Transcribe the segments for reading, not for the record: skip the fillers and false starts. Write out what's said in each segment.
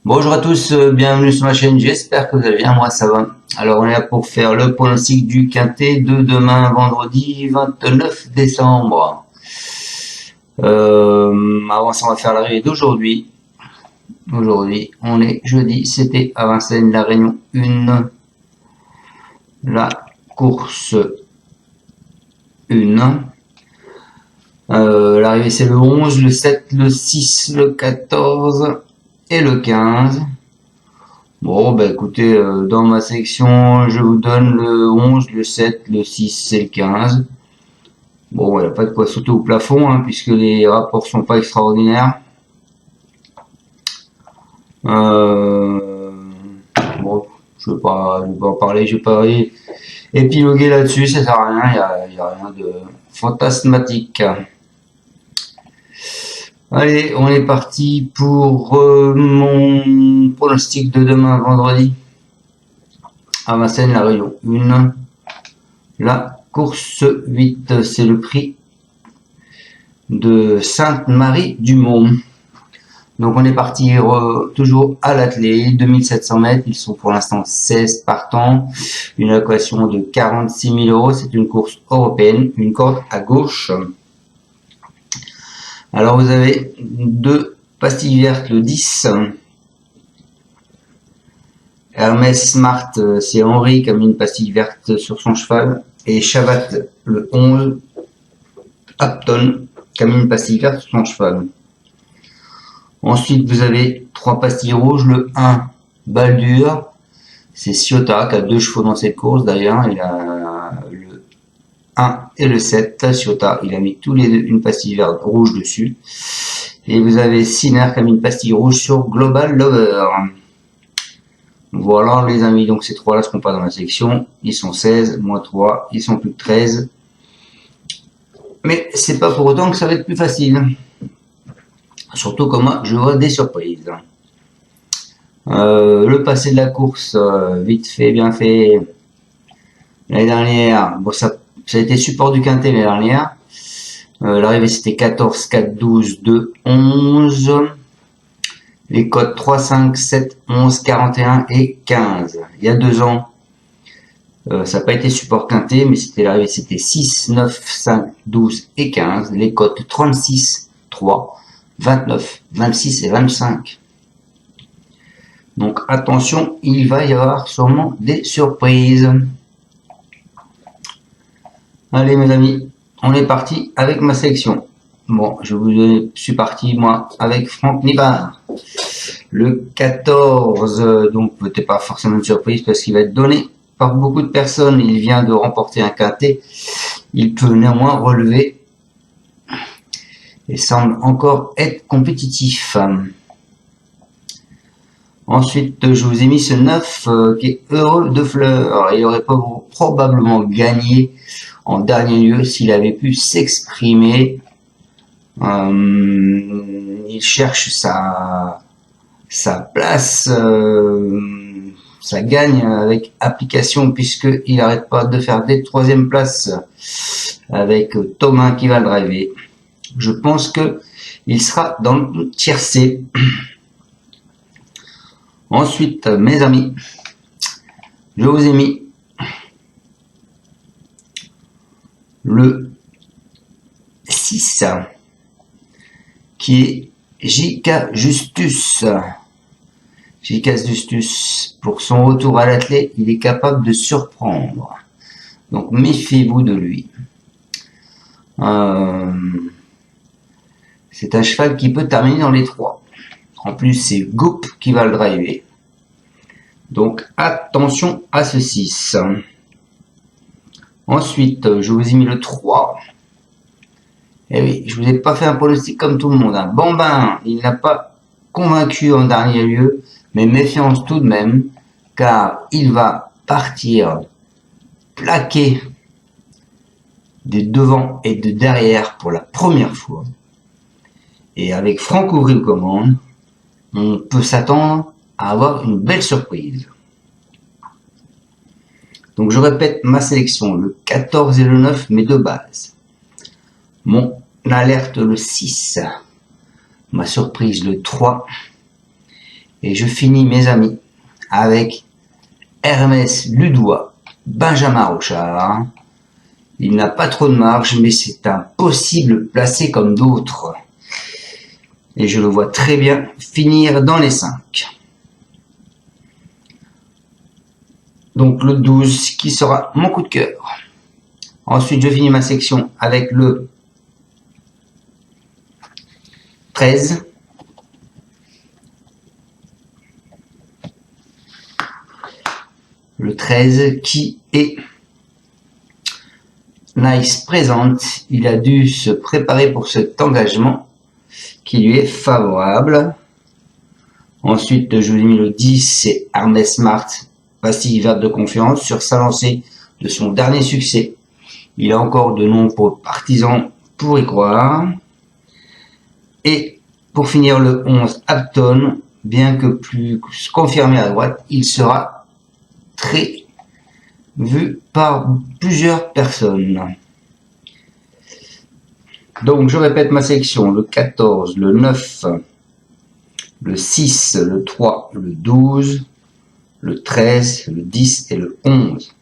Bonjour à tous, bienvenue sur ma chaîne, j'espère que vous allez bien, moi ça va. Alors on est là pour faire le pronostic du quintet de demain vendredi 29 décembre. Avant ça on va faire l'arrivée d'aujourd'hui. Aujourd'hui on est jeudi, c'était à Vincennes la Réunion 1, la course 1. L'arrivée c'est le 11, le 7, le 6, le 14 et le 15. Bon, bah écoutez, dans ma sélection, je vous donne le 11, le 7, le 6 et le 15. Bon, il n'y a pas de quoi sauter au plafond, hein, puisque les rapports sont pas extraordinaires. Euh, bon, je vais pas en parler, je vais pas épiloguer là-dessus, ça sert à rien, il y a rien de fantasmatique. Allez, on est parti pour mon pronostic de demain vendredi. À Vincennes, la Réunion 1. La course 8, c'est le prix de Sainte-Marie-du-Mont. Donc on est parti toujours à l'attelé, 2700 mètres, ils sont pour l'instant 16 partants, une allocation de 46 000 euros, c'est une course européenne, une corde à gauche. Alors vous avez deux pastilles vertes, le 10, Hermès Smart, c'est Henri qui a mis une pastille verte sur son cheval, et Chavat, le 11, Apton, qui a mis une pastille verte sur son cheval. Ensuite, vous avez trois pastilles rouges. Le 1, Baldur, c'est Ciota qui a deux chevaux dans cette course. D'ailleurs, il a le 1 et le 7. Ciota, il a mis tous les deux une pastille verte rouge dessus. Et vous avez Sinner qui a mis une pastille rouge sur Global Lover. Voilà les amis, donc ces trois-là ne seront pas dans la sélection. Ils sont 16, moins 3, ils sont plus de 13. Mais c'est pas pour autant que ça va être plus facile. Surtout que moi, je vois des surprises. Le passé de la course, vite fait, bien fait. L'année dernière, bon, ça a été support du quintet l'année dernière. L'arrivée, c'était 14, 4, 12, 2, 11. Les codes 3, 5, 7, 11, 41 et 15. Il y a 2 ans, ça n'a pas été support quintet, mais c'était l'arrivée, c'était 6, 9, 5, 12 et 15. Les codes 36, 3, 29, 26 et 25. Donc attention, il va y avoir sûrement des surprises. Allez mes amis, on est parti avec ma sélection. Bon, je suis parti moi avec Franck Nibard. Le 14, donc peut-être pas forcément une surprise parce qu'il va être donné par beaucoup de personnes. Il vient de remporter un quintet. Il peut néanmoins relever et semble encore être compétitif. Ensuite, je vous ai mis ce 9 qui est Heureux de Fleurs. Il aurait probablement gagné en dernier lieu s'il avait pu s'exprimer. Il cherche sa place, ça gagne avec application puisqu'il n'arrête pas de faire des troisième places avec Thomas qui va le driver. Je pense que il sera dans le tiercé. Ensuite, mes amis, je vous ai mis le 6 qui est J.K. Justus. J.K. Justus, pour son retour à l'athlète, il est capable de surprendre. Donc méfiez-vous de lui. C'est un cheval qui peut terminer dans les 3. En plus, c'est Goop qui va le driver. Donc attention à ce 6. Ensuite, je vous ai mis le 3. Eh oui, je vous ai pas fait un pronostic comme tout le monde. Hein. Bambin, il n'a pas convaincu en dernier lieu, mais méfiance tout de même, car il va partir plaqué de devant et de derrière pour la première fois. Et avec Franck Ouvry aux commandes, on peut s'attendre à avoir une belle surprise. Donc je répète ma sélection, le 14 et le 9, mes deux bases. Mon alerte le 6, ma surprise le 3 Et je finis, mes amis, avec Hermès Ludois, Benjamin Rochard. Il n'a pas trop de marge, mais c'est un possible placé comme d'autres. Et je le vois très bien finir dans les 5. Donc le 12 qui sera mon coup de cœur. Ensuite, je finis ma section avec le 13. Le 13 qui est Nice présente. Il a dû se préparer pour cet engagement qui lui est favorable. Ensuite, je vous ai mis le 10, c'est Hermès Smart, pastille verte de confiance, sur sa lancée de son dernier succès. Il a encore de nombreux partisans pour y croire. Et pour finir, le 11, Apton, bien que plus confirmé à droite, il sera très vu par plusieurs personnes. Donc, je répète ma section, le 14, le 9, le 6, le 3, le 12, le 13, le 10 et le 11.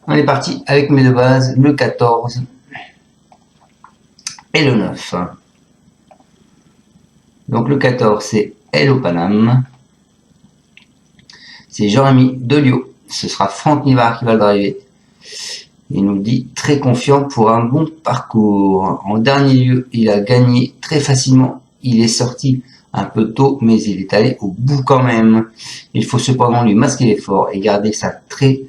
On est parti avec mes deux bases, le 14 et le 9. Donc le 14, c'est Hello Paname. C'est Jean-Rémy Delio. Ce sera Franck Nivard qui va le driver. Il nous dit très confiant pour un bon parcours. En dernier lieu, il a gagné très facilement. Il est sorti un peu tôt, mais il est allé au bout quand même. Il faut cependant lui masquer l'effort et garder sa très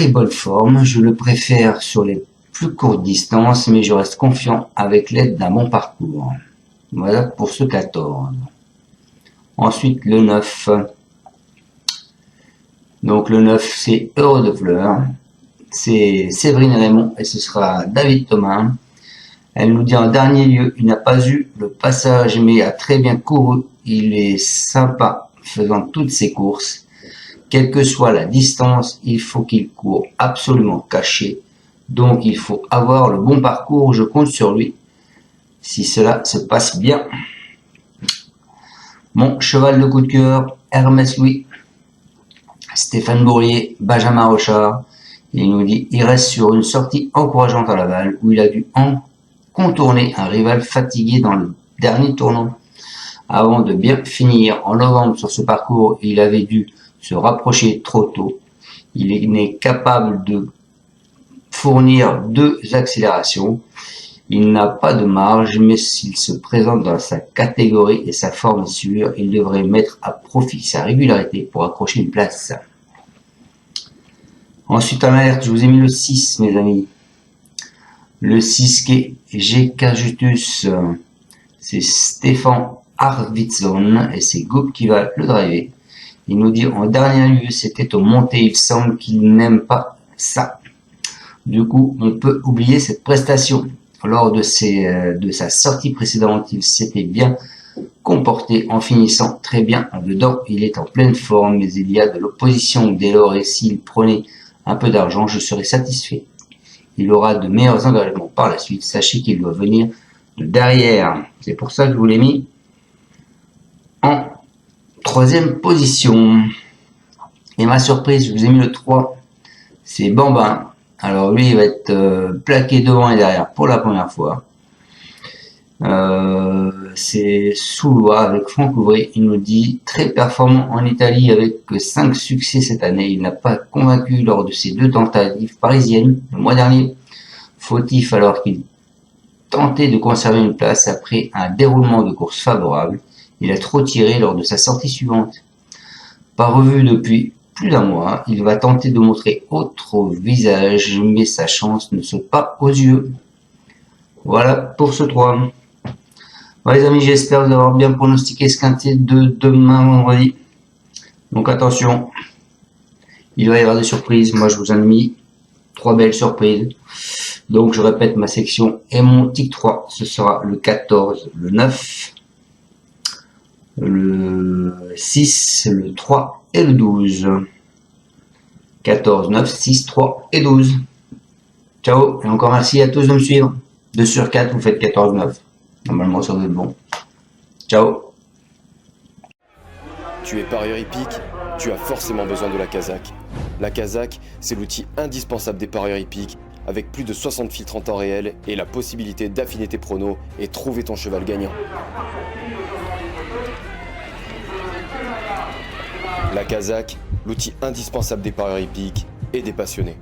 bonne forme. Je le préfère sur les plus courtes distances, mais je reste confiant avec l'aide d'un bon parcours. Voilà pour ce 14. Ensuite, le 9. Donc le 9, c'est Heureux de Fleurs. C'est Séverine Raymond et ce sera David Thomas. Elle nous dit en dernier lieu, il n'a pas eu le passage, mais a très bien couru. Il est sympa faisant toutes ses courses. Quelle que soit la distance, il faut qu'il court absolument caché. Donc il faut avoir le bon parcours, je compte sur lui. Si cela se passe bien. Mon cheval de coup de cœur, Hermès Louis, Stéphane Bourlier, Benjamin Rochard. Il nous dit, il reste sur une sortie encourageante à Laval, où il a dû contourner un rival fatigué dans le dernier tournant. Avant de bien finir en novembre sur ce parcours, il avait dû se rapprocher trop tôt. Il n'est capable de fournir 2 accélérations. Il n'a pas de marge, mais s'il se présente dans sa catégorie et sa forme est sûre, il devrait mettre à profit sa régularité pour accrocher une place. Ensuite, en alerte, je vous ai mis le 6, mes amis. Le 6 qui est GK Justus, c'est Stéphane Arvidsson et c'est Goup qui va le driver. Il nous dit en dernier lieu, c'était au montées, il semble qu'il n'aime pas ça. Du coup, on peut oublier cette prestation. Lors de sa sortie précédente, il s'était bien comporté en finissant très bien en dedans. Il est en pleine forme, mais il y a de l'opposition dès lors et s'il prenait un peu d'argent, je serais satisfait. Il aura de meilleurs engagements par la suite. Sachez qu'il doit venir de derrière. C'est pour ça que je vous l'ai mis en 3e position. Et ma surprise, je vous ai mis le 3. C'est Bambin. Alors lui, il va être plaqué devant et derrière pour la première fois. C'est Soulois avec Franck Ouvray. Il nous dit très performant en Italie avec 5 succès cette année. Il n'a pas convaincu lors de ses 2 tentatives parisiennes le mois dernier. Fautif alors qu'il tentait de conserver une place après un déroulement de course favorable. Il a trop tiré lors de sa sortie suivante. Pas revu depuis plus d'un mois, il va tenter de montrer autre visage, mais sa chance ne saute pas aux yeux. Voilà pour ce 3. Voilà les amis, j'espère vous avoir bien pronostiqué ce quintet de demain vendredi. Donc attention, il va y avoir des surprises. Moi je vous en ai mis 3 belles surprises. Donc je répète ma section et mon tic 3, ce sera le 14, le 9, le 6, le 3 et le 12. 14, 9, 6, 3 et 12. Ciao et encore merci à tous de me suivre. 2 sur 4, vous faites 14, 9. Normalement, ça doit être bon. Ciao. Tu es parieur hippique, tu as forcément besoin de la Kazakh. La Kazakh, c'est l'outil indispensable des parieurs hippiques, avec plus de 60 filtres en temps réel et la possibilité d'affiner tes pronos et trouver ton cheval gagnant. La Kazakh, l'outil indispensable des parieurs hippiques et des passionnés.